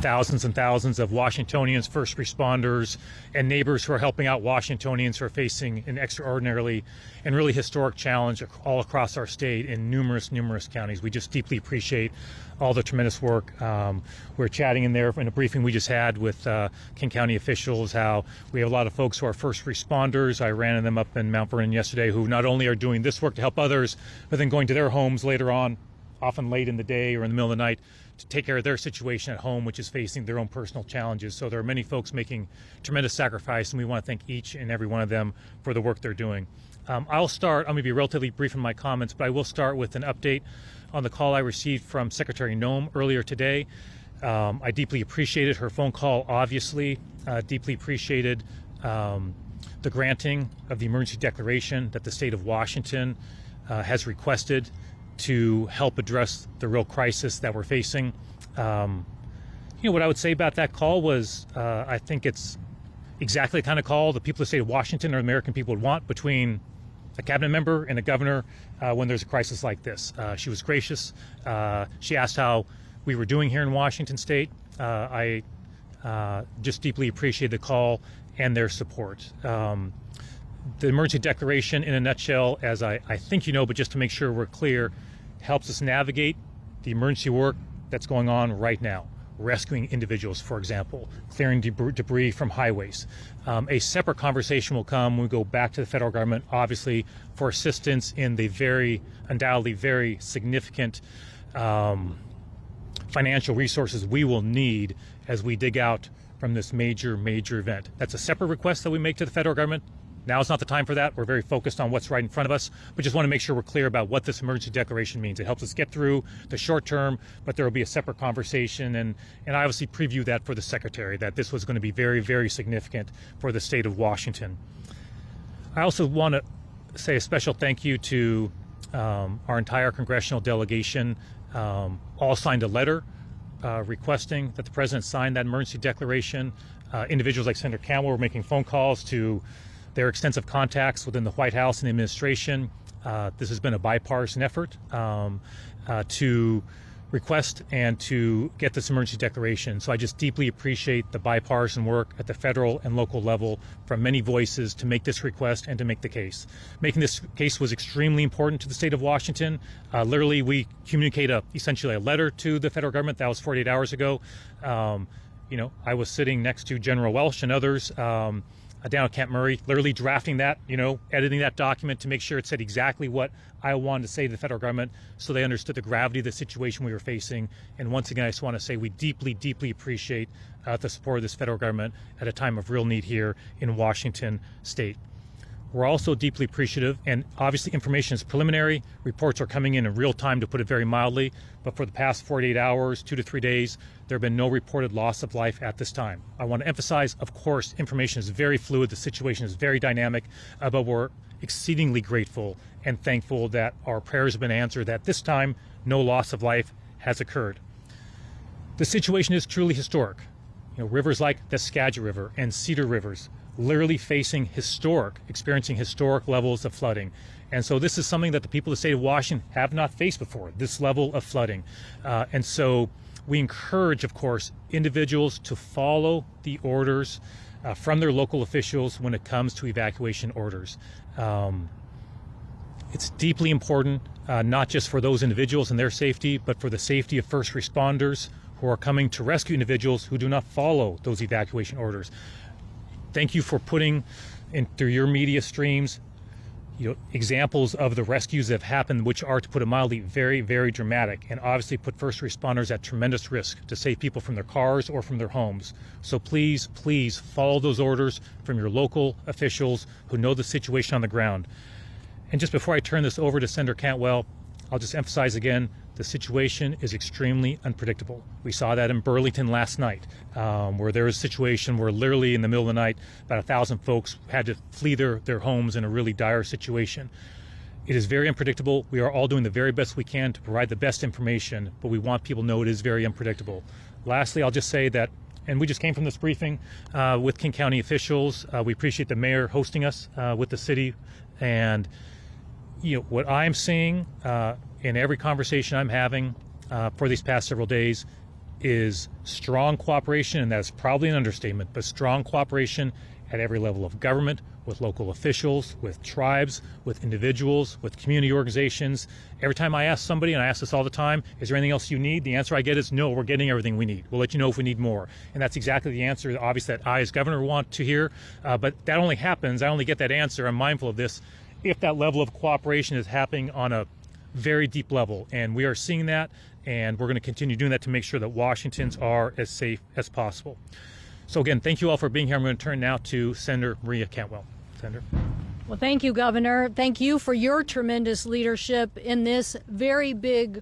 thousands and thousands of Washingtonians, first responders, and neighbors who are helping out Washingtonians who are facing an extraordinarily and really historic challenge all across our state in numerous counties. We just deeply appreciate all the tremendous work. We're chatting in there in a briefing we just had with King County officials how we have a lot of folks who are first responders. I ran them up in Mount Vernon yesterday who not only are doing this work to help others, but then going to their homes later on, often late in the day or in the middle of the night, to take care of their situation at home, which is facing their own personal challenges. So there are many folks making tremendous sacrifice, and we want to thank each and every one of them for the work they're doing. I'm going to be relatively brief in my comments, but I will start with an update on the call I received from Secretary Noem earlier today. I deeply appreciated her phone call, obviously, deeply appreciated the granting of the emergency declaration that the state of Washington has requested to help address the real crisis that we're facing. What I would say about that call was I think it's exactly the kind of call the people of the state of Washington or American people would want between a cabinet member and a governor when there's a crisis like this. She was gracious. She asked how we were doing here in Washington state. I just deeply appreciate the call and their support. The emergency declaration, in a nutshell, as I think you know, but just to make sure we're clear, helps us navigate the emergency work that's going on right now. Rescuing individuals, for example, clearing debris from highways. A separate conversation will come when we go back to the federal government, obviously, for assistance in the undoubtedly very significant financial resources we will need as we dig out from this major event. That's a separate request that we make to the federal government. Now is not the time for that. We're very focused on what's right in front of us. We just want to make sure we're clear about what this emergency declaration means. It helps us get through the short term, but there will be a separate conversation, and I obviously preview that for the Secretary, that this was going to be very significant for the state of Washington. I also want to say a special thank you to our entire congressional delegation. All signed a letter requesting that the President sign that emergency declaration. Individuals like Senator Cantwell were making phone calls to their extensive contacts within the White House and the administration. This has been a bipartisan effort to request and to get this emergency declaration. So I just deeply appreciate the bipartisan work at the federal and local level from many voices to make this request and to make the case. Making this case was extremely important to the state of Washington. Literally, we communicate essentially a letter to the federal government. That was 48 hours ago. I was sitting next to General Welsh and others down at Camp Murray, literally drafting that, editing that document to make sure it said exactly what I wanted to say to the federal government so they understood the gravity of the situation we were facing. And once again, I just want to say we deeply appreciate the support of this federal government at a time of real need here in Washington state. We're also deeply appreciative, and obviously information is preliminary. Reports are coming in real time, to put it very mildly, but for the past 48 hours, 2 to 3 days, there have been no reported loss of life at this time. I want to emphasize, of course, information is very fluid, the situation is very dynamic, but we're exceedingly grateful and thankful that our prayers have been answered, that this time no loss of life has occurred. The situation is truly historic. Rivers like the Skagit River and Cedar Rivers literally experiencing historic levels of flooding. And so this is something that the people of the state of Washington have not faced before, this level of flooding. And so we encourage, of course, individuals to follow the orders from their local officials when it comes to evacuation orders. It's deeply important, not just for those individuals and their safety, but for the safety of first responders who are coming to rescue individuals who do not follow those evacuation orders. Thank you for putting in through your media streams, examples of the rescues that have happened, which are, to put it mildly, very dramatic, and obviously put first responders at tremendous risk to save people from their cars or from their homes. So please follow those orders from your local officials who know the situation on the ground. And just before I turn this over to Senator Cantwell, I'll just emphasize again, the situation is extremely unpredictable. We saw that in Burlington last night, where there was a situation where literally in the middle of the night, about 1,000 folks had to flee their homes in a really dire situation. It is very unpredictable. We are all doing the very best we can to provide the best information, but we want people to know it is very unpredictable. Lastly, I'll just say that, and we just came from this briefing with King County officials. We appreciate the mayor hosting us with the city, and what I'm seeing in every conversation I'm having for these past several days is strong cooperation, and that's probably an understatement, but strong cooperation at every level of government, with local officials, with tribes, with individuals, with community organizations. Every time I ask somebody, and I ask this all the time, is there anything else you need? The answer I get is no, we're getting everything we need. We'll let you know if we need more. And that's exactly the answer, obviously, that I as governor want to hear. But that only happens, I only get that answer, I'm mindful of this, if that level of cooperation is happening on a very deep level. And we are seeing that, and we're going to continue doing that to make sure that Washingtons are as safe as possible. So again, thank you all for being here. I'm going to turn now to Senator Maria Cantwell. Senator. Well, thank you, Governor. Thank you for your tremendous leadership in this very big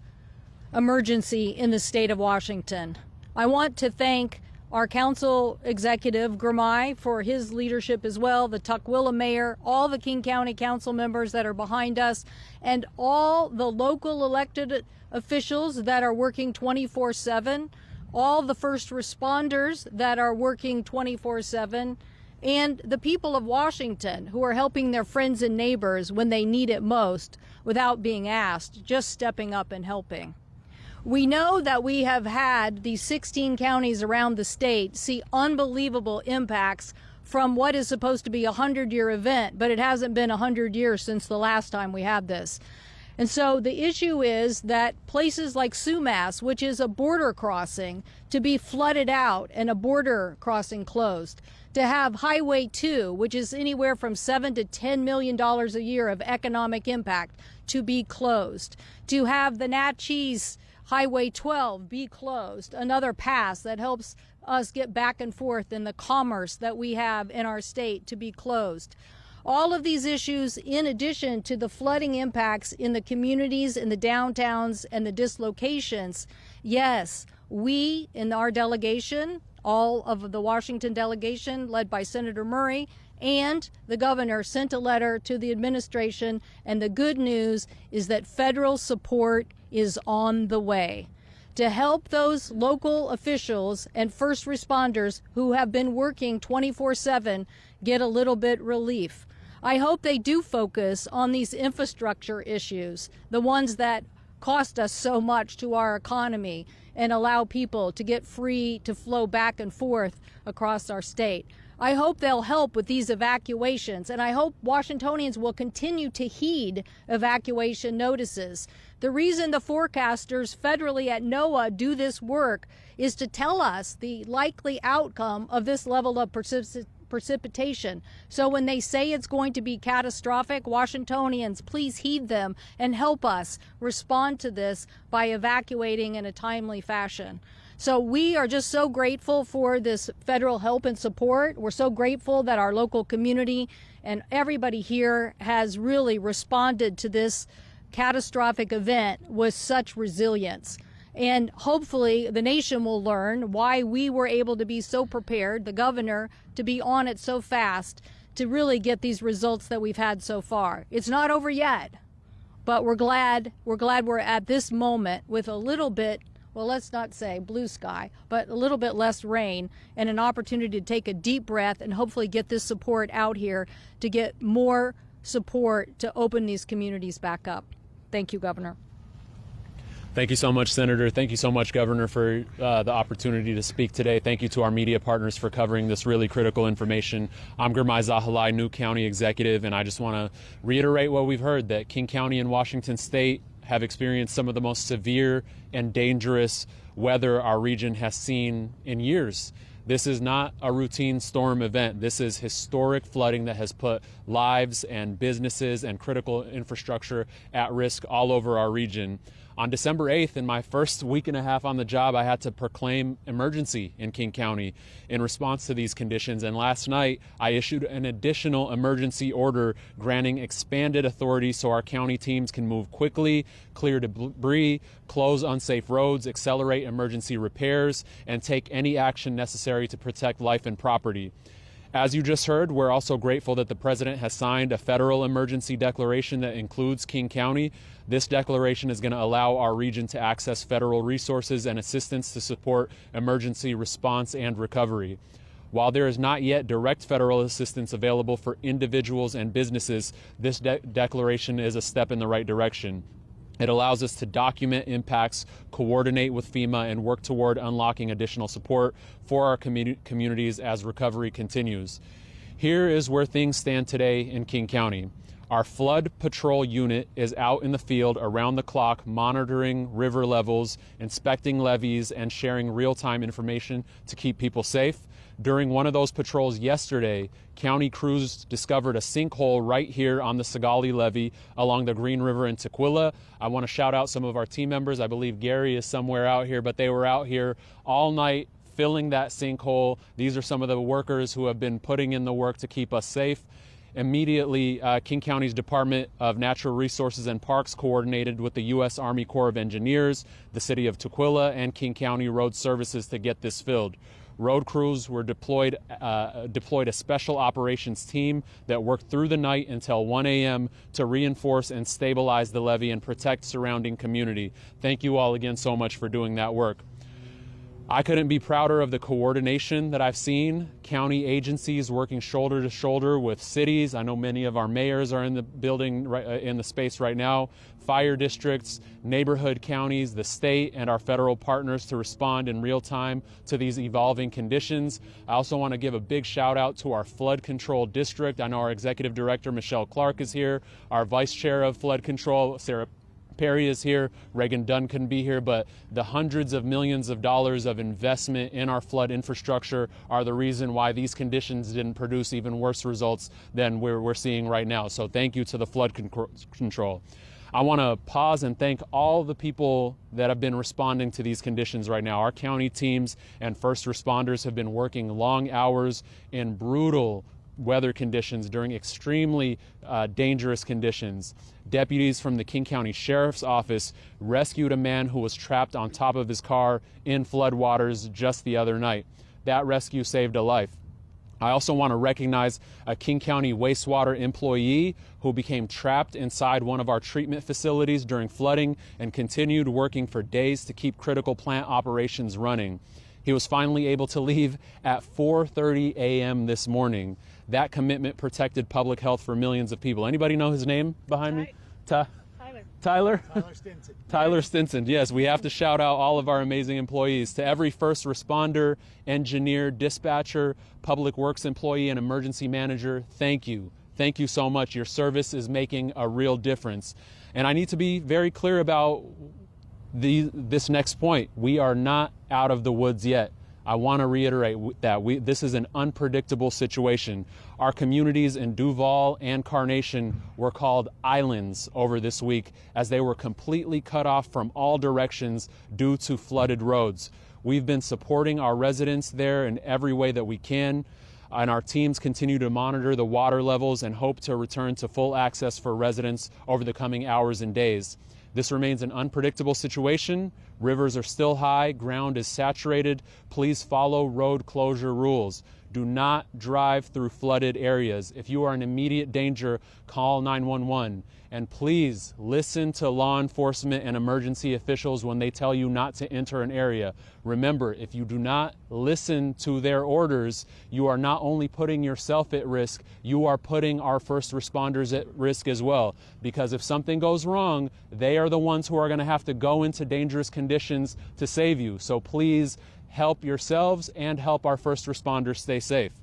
emergency in the state of Washington. I want to thank our council executive, Girmay, for his leadership as well, the Tukwila mayor, all the King County council members that are behind us, and all the local elected officials that are working 24/7, all the first responders that are working 24/7, and the people of Washington who are helping their friends and neighbors when they need it most without being asked, just stepping up and helping. We know that we have had these 16 counties around the state see unbelievable impacts from what is supposed to be a 100-year event, but it hasn't been 100 years since the last time we had this. And so the issue is that places like Sumas, which is a border crossing, to be flooded out and a border crossing closed, to have Highway 2, which is anywhere from $7 to $10 million a year of economic impact, to be closed, to have the Natchez Highway 12 be closed, another pass that helps us get back and forth in the commerce that we have in our state, to be closed. All of these issues, in addition to the flooding impacts in the communities, in the downtowns, and the dislocations, yes, we in our delegation, all of the Washington delegation led by Senator Murray and the governor, sent a letter to the administration, and the good news is that federal support is on the way to help those local officials and first responders who have been working 24/7 get a little bit relief. I hope they do focus on these infrastructure issues, the ones that cost us so much to our economy, and allow people to get free to flow back and forth across our state. I hope they'll help with these evacuations, and I hope Washingtonians will continue to heed evacuation notices. The reason the forecasters federally at NOAA do this work is to tell us the likely outcome of this level of precipitation. So when they say it's going to be catastrophic, Washingtonians, please heed them and help us respond to this by evacuating in a timely fashion. So we are just so grateful for this federal help and support. We're so grateful that our local community and everybody here has really responded to this catastrophic event with such resilience. And hopefully the nation will learn why we were able to be so prepared, the governor to be on it so fast to really get these results that we've had so far. It's not over yet, but we're glad we're at this moment with a little bit, well, let's not say blue sky, but a little bit less rain and an opportunity to take a deep breath and hopefully get this support out here to get more support to open these communities back up. Thank you, Governor. Thank you so much, Senator. Thank you so much, Governor, for the opportunity to speak today. Thank you to our media partners for covering this really critical information. I'm Girmay Zahilay, new county executive, and I just want to reiterate what we've heard, that King County and Washington State have experienced some of the most severe and dangerous weather our region has seen in years. This is not a routine storm event. This is historic flooding that has put lives and businesses and critical infrastructure at risk all over our region. On December 8th, in my first week and a half on the job, I had to proclaim emergency in King County in response to these conditions. And last night, I issued an additional emergency order granting expanded authority so our county teams can move quickly, clear debris, close unsafe roads, accelerate emergency repairs, and take any action necessary to protect life and property. As you just heard, we're also grateful that the President has signed a federal emergency declaration that includes King County. This declaration is going to allow our region to access federal resources and assistance to support emergency response and recovery. While there is not yet direct federal assistance available for individuals and businesses, this declaration is a step in the right direction. It allows us to document impacts, coordinate with FEMA, and work toward unlocking additional support for our communities as recovery continues. Here is where things stand today in King County. Our flood patrol unit is out in the field around the clock, monitoring river levels, inspecting levees, and sharing real-time information to keep people safe. During one of those patrols yesterday, county crews discovered a sinkhole right here on the Segale Levee along the Green River in Tukwila. I want to shout out some of our team members. I believe Gary is somewhere out here, but they were out here all night filling that sinkhole. These are some of the workers who have been putting in the work to keep us safe. Immediately, King County's Department of Natural Resources and Parks coordinated with the U.S. Army Corps of Engineers, the City of Tukwila, and King County Road Services to get this filled. Road crews were deployed a special operations team that worked through the night until 1 a.m. to reinforce and stabilize the levee and protect surrounding community. Thank you all again so much for doing that work. I couldn't be prouder of the coordination that I've seen. County agencies working shoulder to shoulder with cities. I know many of our mayors are in the building, in the space right now. Fire districts, neighborhood counties, the state, and our federal partners to respond in real time to these evolving conditions. I also want to give a big shout out to our flood control district. I know our executive director, Michelle Clark, is here. Our vice chair of flood control, Sarah Perry, is here. Reagan Dunn couldn't be here, but the hundreds of millions of dollars of investment in our flood infrastructure are the reason why these conditions didn't produce even worse results than we're seeing right now. So thank you to the flood control. I want to pause and thank all the people that have been responding to these conditions right now. Our county teams and first responders have been working long hours in brutal weather conditions during extremely dangerous conditions. Deputies from the King County Sheriff's Office rescued a man who was trapped on top of his car in floodwaters just the other night. That rescue saved a life. I also want to recognize a King County wastewater employee who became trapped inside one of our treatment facilities during flooding and continued working for days to keep critical plant operations running. He was finally able to leave at 4:30 a.m. this morning. That commitment protected public health for millions of people. Anybody know his name behind me? Tyler. Tyler Stinson. Tyler Stinson. Yes, we have to shout out all of our amazing employees. To every first responder, engineer, dispatcher, public works employee, and emergency manager, thank you. Thank you so much. Your service is making a real difference. And I need to be very clear about this next point. We are not out of the woods yet. I want to reiterate that this is an unpredictable situation. Our communities in Duval and Carnation were called islands over this week as they were completely cut off from all directions due to flooded roads. We've been supporting our residents there in every way that we can, and our teams continue to monitor the water levels and hope to return to full access for residents over the coming hours and days. This remains an unpredictable situation. Rivers are still high, ground is saturated. Please follow road closure rules. Do not drive through flooded areas. If you are in immediate danger, call 911. And please listen to law enforcement and emergency officials when they tell you not to enter an area. Remember, if you do not listen to their orders, you are not only putting yourself at risk, you are putting our first responders at risk as well. Because if something goes wrong, they are the ones who are going to have to go into dangerous conditions to save you. So please help yourselves and help our first responders stay safe.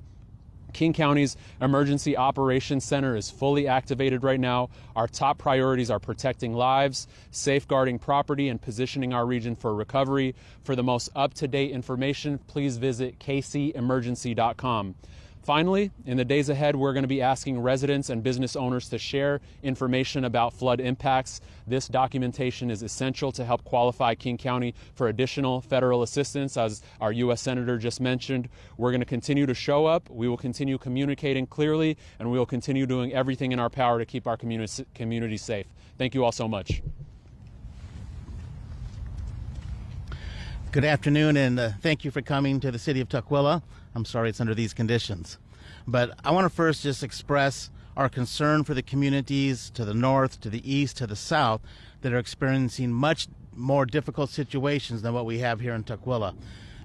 King County's Emergency Operations Center is fully activated right now. Our top priorities are protecting lives, safeguarding property, and positioning our region for recovery. For the most up-to-date information, please visit kcemergency.com. Finally, in the days ahead, we're going to be asking residents and business owners to share information about flood impacts. This documentation is essential to help qualify King County for additional federal assistance, as our U.S. Senator just mentioned. We're going to continue to show up. We will continue communicating clearly, and we will continue doing everything in our power to keep our community safe. Thank you all so much. Good afternoon, and thank you for coming to the city of Tukwila. I'm sorry it's under these conditions. But I want to first just express our concern for the communities to the north, to the east, to the south that are experiencing much more difficult situations than what we have here in Tukwila.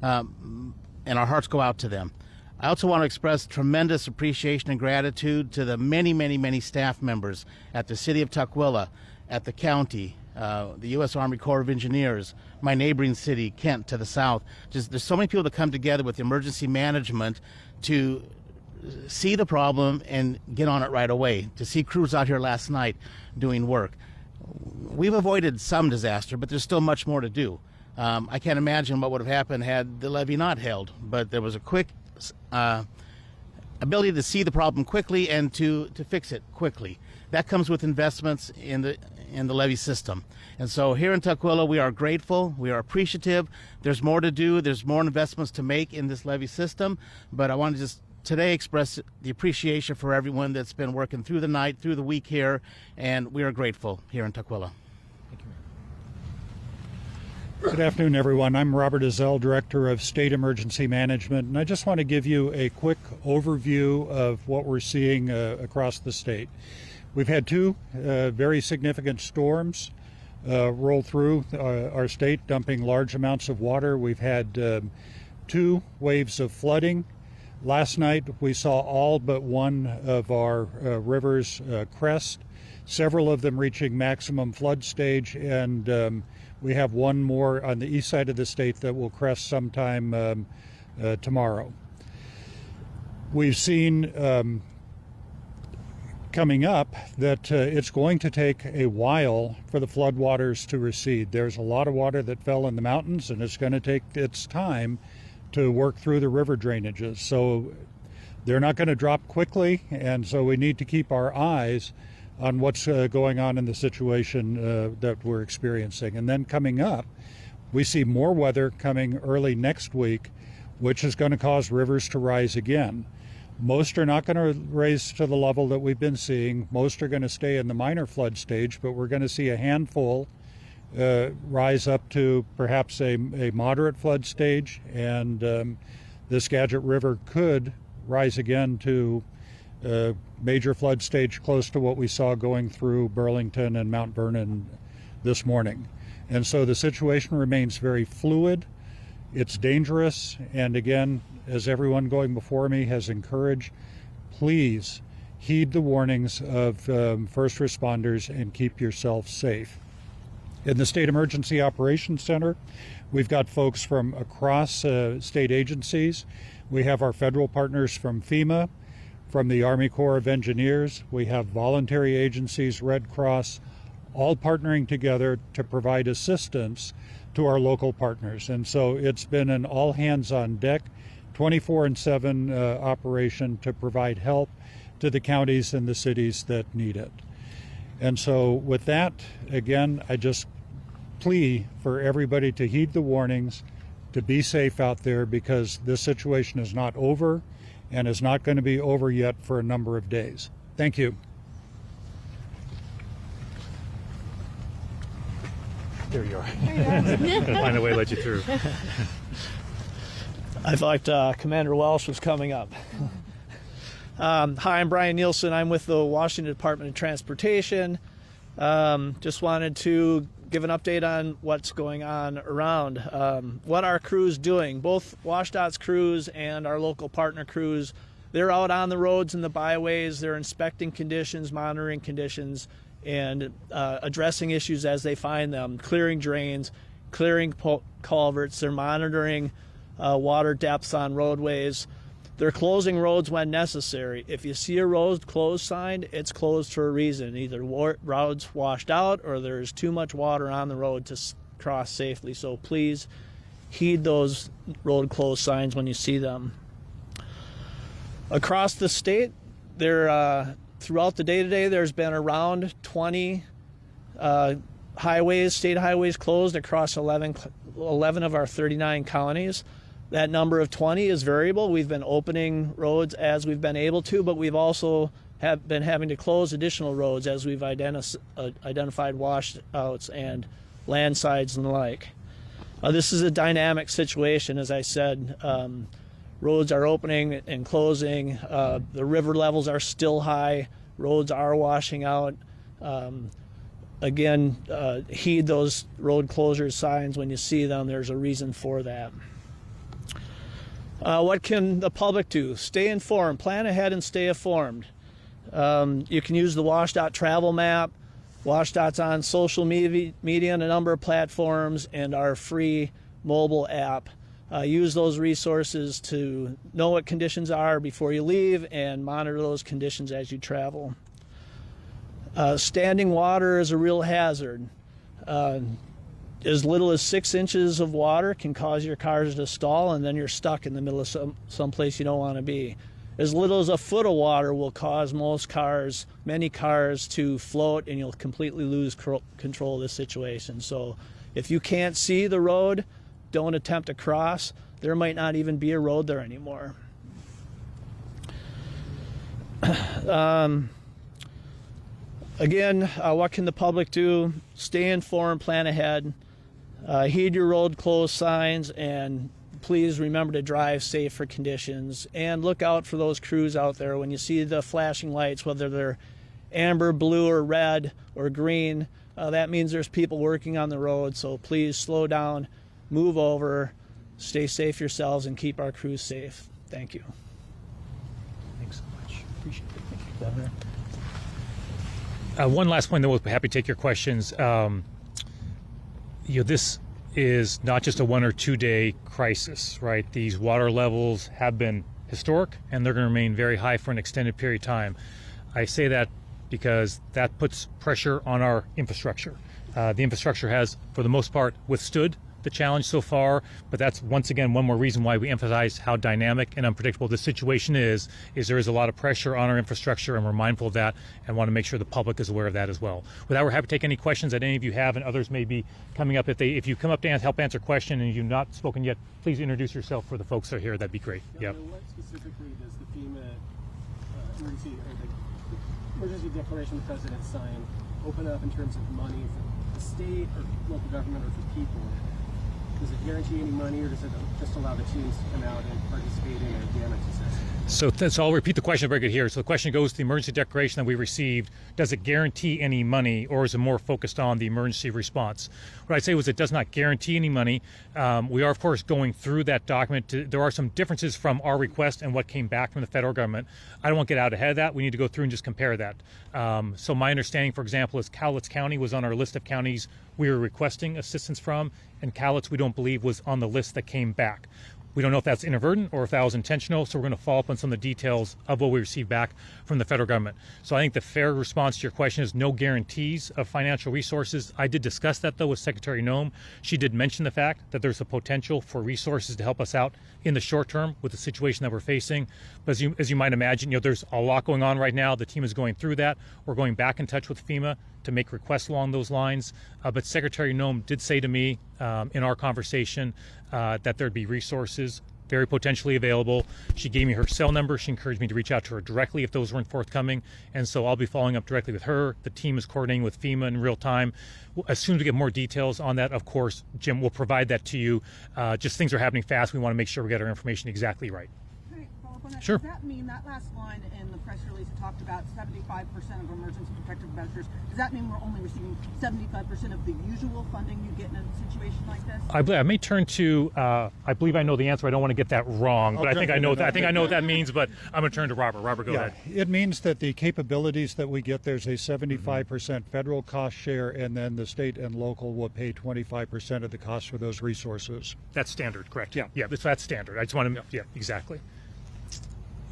And our hearts go out to them. I also want to express tremendous appreciation and gratitude to the many, many, many staff members at the city of Tukwila, at the county, the U.S. Army Corps of Engineers, my neighboring city, Kent, to the south. Just there's so many people that come together with emergency management to see the problem and get on it right away. To see crews out here last night doing work. We've avoided some disaster, but there's still much more to do. I can't imagine what would have happened had the levee not held, but there was a quick ability to see the problem quickly and to fix it quickly. That comes with investments in the levee system. And so here in Tukwila, we are grateful, we are appreciative. There's more to do, there's more investments to make in this levee system, but I want to just today express the appreciation for everyone that's been working through the night, through the week here, and we are grateful here in Tukwila. Good afternoon, everyone. I'm Robert Ezell, Director of State Emergency Management, and I just want to give you a quick overview of what we're seeing across the state. We've had two very significant storms roll through our state, dumping large amounts of water. We've had two waves of flooding. Last night, we saw all but one of our rivers crest, several of them reaching maximum flood stage, and we have one more on the east side of the state that will crest sometime tomorrow. We've seen coming up that it's going to take a while for the floodwaters to recede. There's a lot of water that fell in the mountains, and it's going to take its time to work through the river drainages. So they're not going to drop quickly, and so we need to keep our eyes on what's going on in the situation that we're experiencing. And then coming up, we see more weather coming early next week, which is going to cause rivers to rise again. Most are not going to raise to the level that we've been seeing. Most are going to stay in the minor flood stage, but we're going to see a handful rise up to perhaps a moderate flood stage, and the Skagit River could rise again to major flood stage close to what we saw going through Burlington and Mount Vernon this morning. And so the situation remains very fluid. It's dangerous, and again, as everyone going before me has encouraged, please heed the warnings of first responders and keep yourself safe. In the State Emergency Operations Center, we've got folks from across state agencies. We have our federal partners from FEMA, from the Army Corps of Engineers. We have voluntary agencies, Red Cross, all partnering together to provide assistance to our local partners. And so it's been an all hands on deck, 24/7 operation to provide help to the counties and the cities that need it. And so with that, again, I just plea for everybody to heed the warnings, to be safe out there, because this situation is not over and is not going to be over yet for a number of days. Thank you. There you are. Find a way to let you through. I thought Commander Welsh was coming up. Hi, I'm Brian Nielsen. I'm with the Washington Department of Transportation. Just wanted to give an update on what's going on around. What our crew's doing, both WashDOT's crews and our local partner crews, they're out on the roads and the byways. They're inspecting conditions, monitoring conditions, and addressing issues as they find them, clearing drains, clearing culverts. They're monitoring water depths on roadways. They're closing roads when necessary. If you see a road closed sign, it's closed for a reason. Either roads washed out or there's too much water on the road to cross safely. So please heed those road closed signs when you see them. Across the state, throughout the day today, there's been around 20 state highways closed across 11 of our 39 counties. That number of 20 is variable. We've been opening roads as we've been able to, but we've also been having to close additional roads as we've identified washouts and landslides and the like. This is a dynamic situation, as I said. Roads are opening and closing. The river levels are still high. Roads are washing out. Again, heed those road closure signs when you see them. There's a reason for that. What can the public do? Stay informed. Plan ahead and stay informed. You can use the WashDOT travel map. WashDOT's on social media and a number of platforms, and our free mobile app. Use those resources to know what conditions are before you leave and monitor those conditions as you travel. Standing water is a real hazard. As little as 6 inches of water can cause your cars to stall, and then you're stuck in the middle of some place you don't want to be. As little as a foot of water will cause many cars to float, and you'll completely lose control of the situation. So if you can't see the road, don't attempt to cross. There might not even be a road there anymore. Again, what can the public do? Stay informed, plan ahead, heed your road closed signs, and please remember to drive safe for conditions, and look out for those crews out there. When you see the flashing lights, whether they're amber, blue, or red, or green, that means there's people working on the road. So please slow down, move over, stay safe yourselves, and keep our crews safe. Thank you. Thanks so much. Appreciate it. Thank you, Governor. One last point, then we'll be happy to take your questions. This is not just a 1 or 2 day crisis, right? These water levels have been historic, and they're going to remain very high for an extended period of time. I say that because that puts pressure on our infrastructure. The infrastructure has, for the most part, withstood the challenge so far, but that's once again one more reason why we emphasize how dynamic and unpredictable this situation is there is a lot of pressure on our infrastructure, and we're mindful of that and want to make sure the public is aware of that as well. With that, we're happy to take any questions that any of you have, and others may be coming up. If you come up to help answer a question and you've not spoken yet, please introduce yourself for the folks that are here. That'd be great. Now, what specifically does the FEMA emergency declaration the president signed open up in terms of money for the state or local government or for people? Does it guarantee any money, or does it just allow the teams to come out and participate in a damage assessment? So I'll repeat the question very good here. So the question goes to the emergency declaration that we received. Does it guarantee any money, or is it more focused on the emergency response? What I'd say was it does not guarantee any money. We are, of course, going through that document. There are some differences from our request and what came back from the federal government. I don't want to get out ahead of that. We need to go through and just compare that. So my understanding, for example, is Cowlitz County was on our list of counties we were requesting assistance from, and Cowlitz, we don't believe, was on the list that came back. We don't know if that's inadvertent or if that was intentional, so we're going to follow up on some of the details of what we received back from the federal government. So I think the fair response to your question is no guarantees of financial resources. I did discuss that, though, with Secretary Noem. She did mention the fact that there's a potential for resources to help us out in the short term with the situation that we're facing. But as you might imagine, there's a lot going on right now. The team is going through that. We're going back in touch with FEMA to make requests along those lines. But Secretary Noem did say to me in our conversation that there'd be resources very potentially available. She gave me her cell number. She encouraged me to reach out to her directly if those weren't forthcoming. And so I'll be following up directly with her. The team is coordinating with FEMA in real time. As soon as we get more details on that, of course, Jim will provide that to you. Just things are happening fast. We want to make sure we get our information exactly right. Can I follow up on that? Sure. Does that mean that last line in the press release it talked about 75% of emergency protective measures? Does that mean we're only receiving 75% of the usual funding you get in a situation like this? I may turn to. I believe I know the answer. I don't want to get that wrong, but I think I know that. I think I know what that means. But I'm going to turn to Robert. Robert, go ahead. It means that the capabilities that we get, there's a 75% federal cost share, and then the state and local will pay 25% of the cost for those resources. That's standard, correct? Yeah. Yeah, that's standard. I just want to. Yeah, exactly.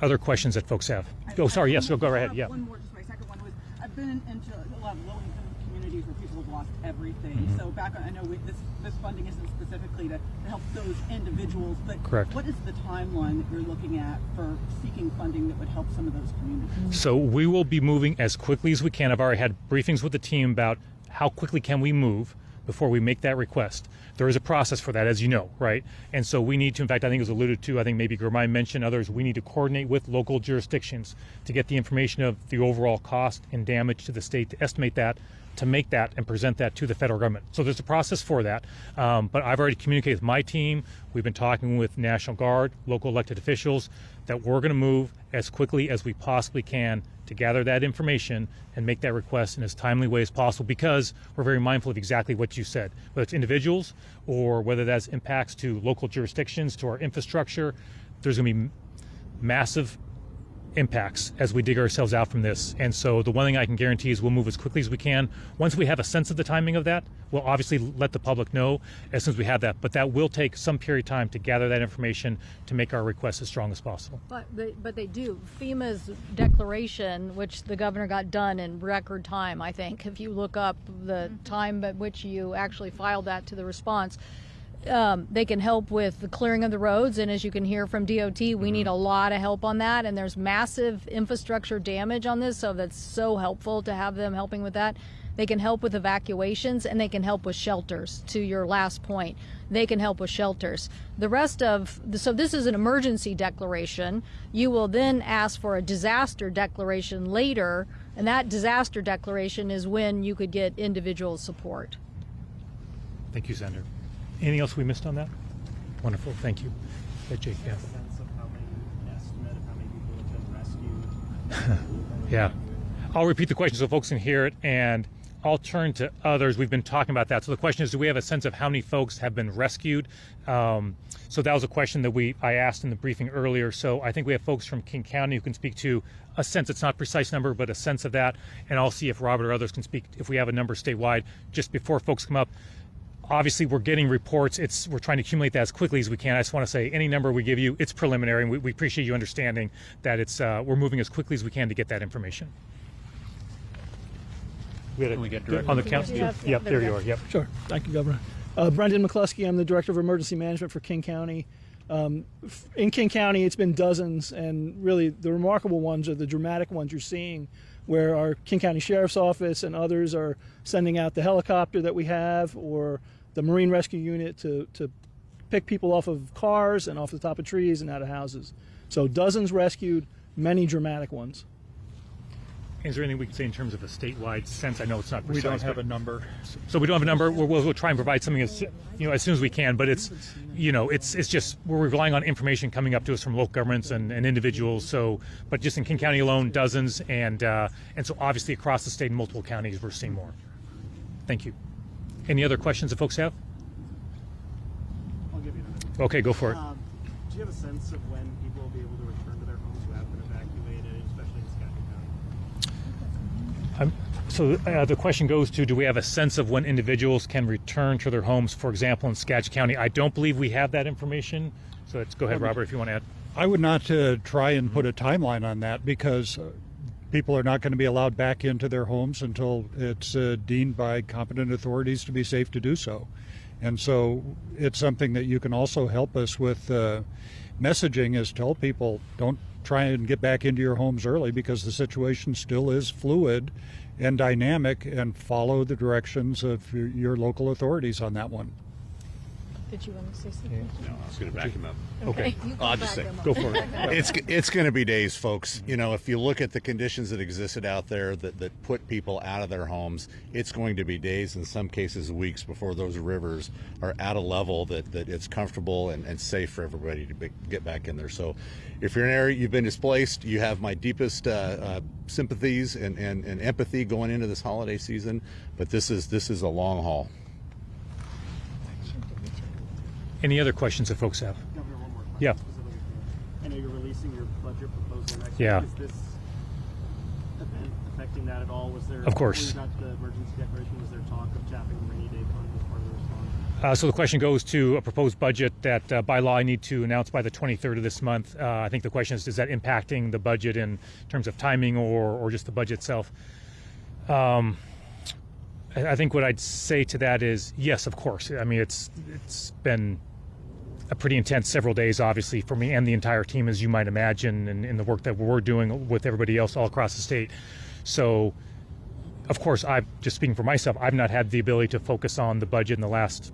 Other questions that folks have? Sorry. Yes. Go ahead. Yeah. One more. Just my second one was I've been into a lot of low-income communities where people have lost everything. So I know this funding isn't specifically to help those individuals, but correct. What is the timeline that you're looking at for seeking funding that would help some of those communities? So we will be moving as quickly as we can. I've already had briefings with the team about how quickly can we move before we make that request. There is a process for that, as you know, right? And so we need to, in fact, I think it was alluded to, I think maybe Girmay mentioned others, we need to coordinate with local jurisdictions to get the information of the overall cost and damage to the state, to estimate that, to make that and present that to the federal government. So there's a process for that. But I've already communicated with my team. We've been talking with National Guard, local elected officials, that we're going to move as quickly as we possibly can to gather that information and make that request in as timely way as possible, because we're very mindful of exactly what you said, whether it's individuals or whether that's impacts to local jurisdictions, to our infrastructure. There's going to be massive impacts as we dig ourselves out from this. And so the one thing I can guarantee is we'll move as quickly as we can. Once we have a sense of the timing of that, we'll obviously let the public know as soon as we have that. But that will take some period of time to gather that information to make our request as strong as possible. But they do. FEMA's declaration, which the governor got done in record time, I think, if you look up the time at which you actually filed that to the response, they can help with the clearing of the roads, and as you can hear from DOT, we need a lot of help on that, and there's massive infrastructure damage on this, so that's so helpful to have them helping with that. They can help with evacuations, and they can help with shelters. To your last point, they can help with shelters. The rest of, so this is an emergency declaration. You will then ask for a disaster declaration later, and that disaster declaration is when you could get individual support. Thank you, Senator. Anything else we missed on that? Wonderful, thank you. Jake, yeah. Sense of how many estimate of how many people have been rescued? Yeah. I'll repeat the question so folks can hear it, and I'll turn to others. We've been talking about that. So the question is, do we have a sense of how many folks have been rescued? So that was a question that I asked in the briefing earlier. So I think we have folks from King County who can speak to a sense. It's not a precise number, but a sense of that. And I'll see if Robert or others can speak if we have a number statewide. Just before folks come up, obviously we're getting reports. We're trying to accumulate that as quickly as we can. I just want to say any number we give you, it's preliminary, and we appreciate you understanding that we're moving as quickly as we can to get that information. Can we get direct on the council? Yep, there you are. Yep. Sure. Thank you, Governor. Brendan McCluskey, I'm the Director of Emergency Management for King County. In King County, it's been dozens, and really the remarkable ones are the dramatic ones you're seeing, where our King County Sheriff's Office and others are sending out the helicopter that we have, or the Marine Rescue Unit to pick people off of cars and off the top of trees and out of houses. So dozens rescued, many dramatic ones. Is there anything we can say in terms of a statewide sense? I know it's not precise. We don't have a number. So we don't have a number. We'll try and provide something as soon as we can. But it's just we're relying on information coming up to us from local governments and individuals. So, but just in King County alone, dozens, and so obviously across the state in multiple counties, we're seeing more. Thank you. Any other questions that folks have? I'll give you another. Okay, go for it. Do you have a sense of when people will be able to return to their homes who have been evacuated, especially in Segale County? So the question goes to, do we have a sense of when individuals can return to their homes, for example, in Skagit County? I don't believe we have that information. So let's go ahead, Robert, if you want to add. I would not try and put a timeline on that, because people are not going to be allowed back into their homes until it's deemed by competent authorities to be safe to do so. And so it's something that you can also help us with messaging, is tell people, don't try and get back into your homes early, because the situation still is fluid and dynamic, and follow the directions of your local authorities on that one. Did you want to say something? No, I was going to back him up. Okay. I'll just say, Go for it. it's going to be days, folks. You know, if you look at the conditions that existed out there that put people out of their homes, it's going to be days, in some cases weeks, before those rivers are at a level that it's comfortable and safe for everybody to get back in there. So if you're in an area you've been displaced, you have my deepest sympathies and empathy going into this holiday season, but this is a long haul. Any other questions that folks have? Governor, one more question. Yeah. Specifically for, I know you're releasing your budget proposal next Yeah. week. Is this event affecting that at all? Was there, Of course. When you got the emergency declaration, was there talk of tapping the rainy day fund as part of the response? So the question goes to a proposed budget that by law I need to announce by the 23rd of this month. I think the question is that impacting the budget in terms of timing or just the budget itself? I think what I'd say to that is yes, of course. I mean, it's been a pretty intense several days, obviously, for me and the entire team, as you might imagine, and in the work that we're doing with everybody else all across the state. So, of course, just speaking for myself, I've not had the ability to focus on the budget in the last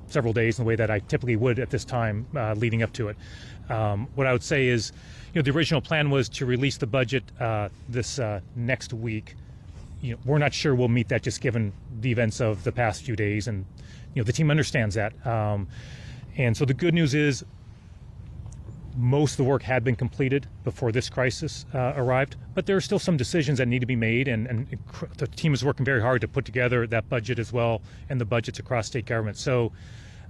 several days in the way that I typically would at this time leading up to it. What I would say is, the original plan was to release the budget this next week. We're not sure we'll meet that, just given the events of the past few days, and the team understands that. And so the good news is most of the work had been completed before this crisis arrived, but there are still some decisions that need to be made, and the team is working very hard to put together that budget as well, and the budgets across state government. So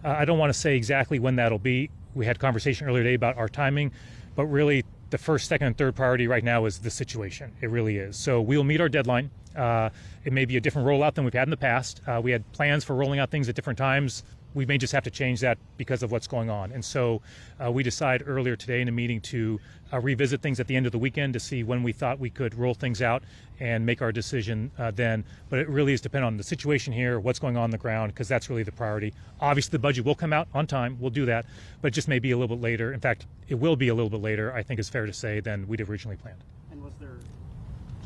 I don't want to say exactly when that'll be. We had a conversation earlier today about our timing, but really the first, second, and third priority right now is the situation. It really is. So we'll meet our deadline. It may be a different rollout than we've had in the past. We had plans for rolling out things at different times. We may just have to change that because of what's going on. And so we decided earlier today in a meeting to revisit things at the end of the weekend to see when we thought we could roll things out and make our decision then. But it really is dependent on the situation here, what's going on the ground, because that's really the priority. Obviously, the budget will come out on time. We'll do that. But it just may be a little bit later. In fact, it will be a little bit later, I think is fair to say, than we'd originally planned. And was there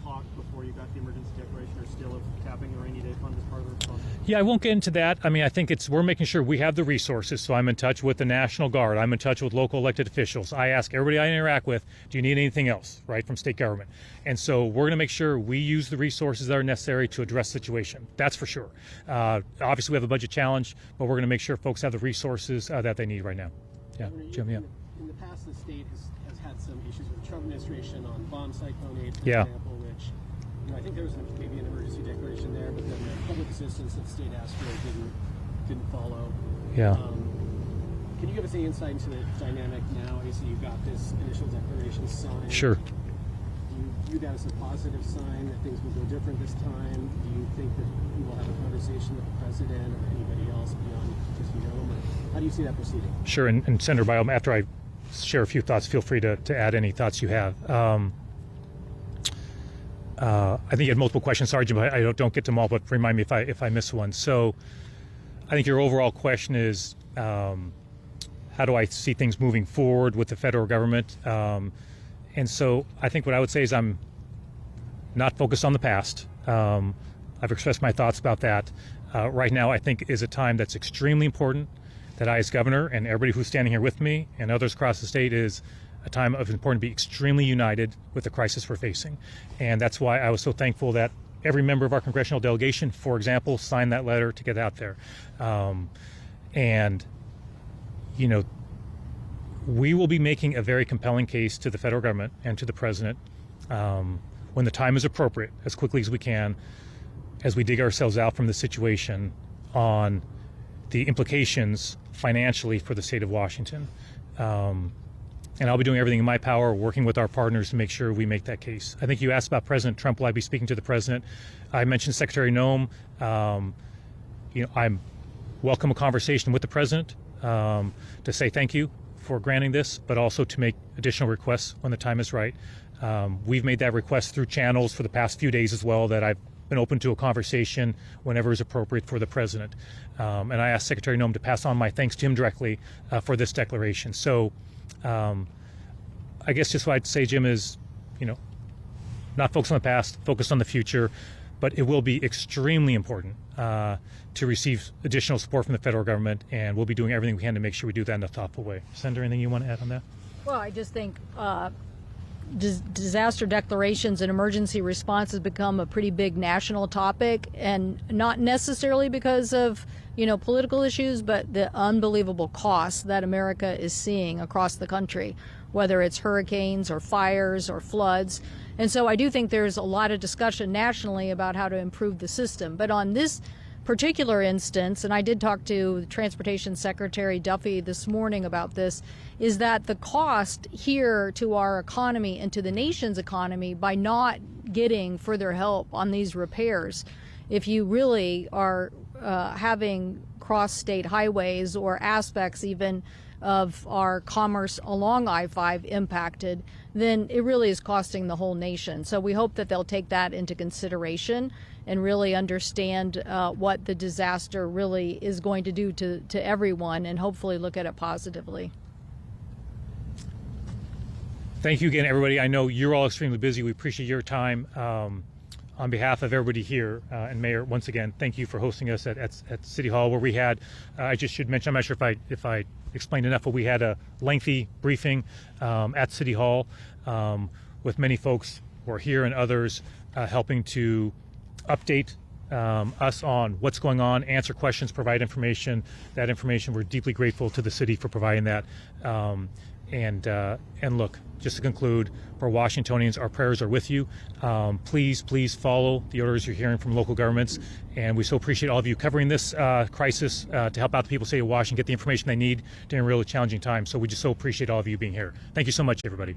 talk before you got the emergency declaration or still of tapping the rainy day fund as part of the response? Yeah, I won't get into that. I mean, I think we're making sure we have the resources. So I'm in touch with the National Guard. I'm in touch with local elected officials. I ask everybody I interact with, do you need anything else, right, from state government? And so we're going to make sure we use the resources that are necessary to address the situation. That's for sure. Obviously, we have a budget challenge, but we're going to make sure folks have the resources that they need right now. Yeah, Jim, yeah. In the past, the state has had some issues with the Trump administration on bomb cyclone aid, for Yeah. example, which I think there was maybe an emergency declaration there, but then the public assistance that the state asked for didn't follow. Yeah. Can you give us any insight into the dynamic now? Obviously, you got this initial declaration signed. Sure. Do you view that as a positive sign that things will go different this time? Do you think that you will have a conversation with the president or anybody else beyond just you? Or how do you see that proceeding? Sure. And Senator Biles, after I share a few thoughts, feel free to add any thoughts you have. I think you had multiple questions. Sorry, Jim, I don't get to them all, but remind me if I miss one. So I think your overall question is, how do I see things moving forward with the federal government? And so I think what I would say is I'm not focused on the past. I've expressed my thoughts about that. Right now, I think is a time that's extremely important that I, as governor, and everybody who's standing here with me and others across the state, is a time of important to be extremely united with the crisis we're facing. And that's why I was so thankful that every member of our congressional delegation, for example, signed that letter to get out there. And, you know, we will be making a very compelling case to the federal government and to the president when the time is appropriate, as quickly as we can, as we dig ourselves out from the situation on the implications financially for the state of Washington. And I'll be doing everything in my power, working with our partners to make sure we make that case. I think you asked about President Trump. Will I be speaking to the president? I mentioned Secretary Noem. You know, I welcome a conversation with the president to say thank you for granting this, but also to make additional requests when the time is right. We've made that request through channels for the past few days as well, that I've been open to a conversation whenever is appropriate for the president. And I asked Secretary Noem to pass on my thanks to him directly for this declaration. So I guess just what I'd say, Jim, is, you know, not focused on the past, focused on the future, but it will be extremely important to receive additional support from the federal government, and we'll be doing everything we can to make sure we do that in a thoughtful way. Senator, anything you want to add on that? Well, I just think disaster declarations and emergency response has become a pretty big national topic, and not necessarily because of, you know, political issues, but the unbelievable costs that America is seeing across the country, whether it's hurricanes or fires or floods. And so I do think there's a lot of discussion nationally about how to improve the system. But on this particular instance, and I did talk to Transportation Secretary Duffy this morning about this, is that the cost here to our economy and to the nation's economy by not getting further help on these repairs, if you really are having cross-state highways or aspects even of our commerce along I-5 impacted, then it really is costing the whole nation. So we hope that they'll take that into consideration and really understand what the disaster really is going to do to everyone, and hopefully look at it positively. Thank you again, everybody. I know you're all extremely busy. We appreciate your time. On behalf of everybody here, and Mayor, once again, thank you for hosting us at City Hall, where we had, I just should mention, I'm not sure if I explained enough, but we had a lengthy briefing at City Hall with many folks who are here and others helping to update us on what's going on, answer questions, provide information. That information, we're deeply grateful to the city for providing that. And look, just to conclude, for Washingtonians, our prayers are with you. Please follow the orders you're hearing from local governments. And we so appreciate all of you covering this crisis to help out the people of the state of Washington get the information they need during a really challenging time. So we just so appreciate all of you being here. Thank you so much, everybody.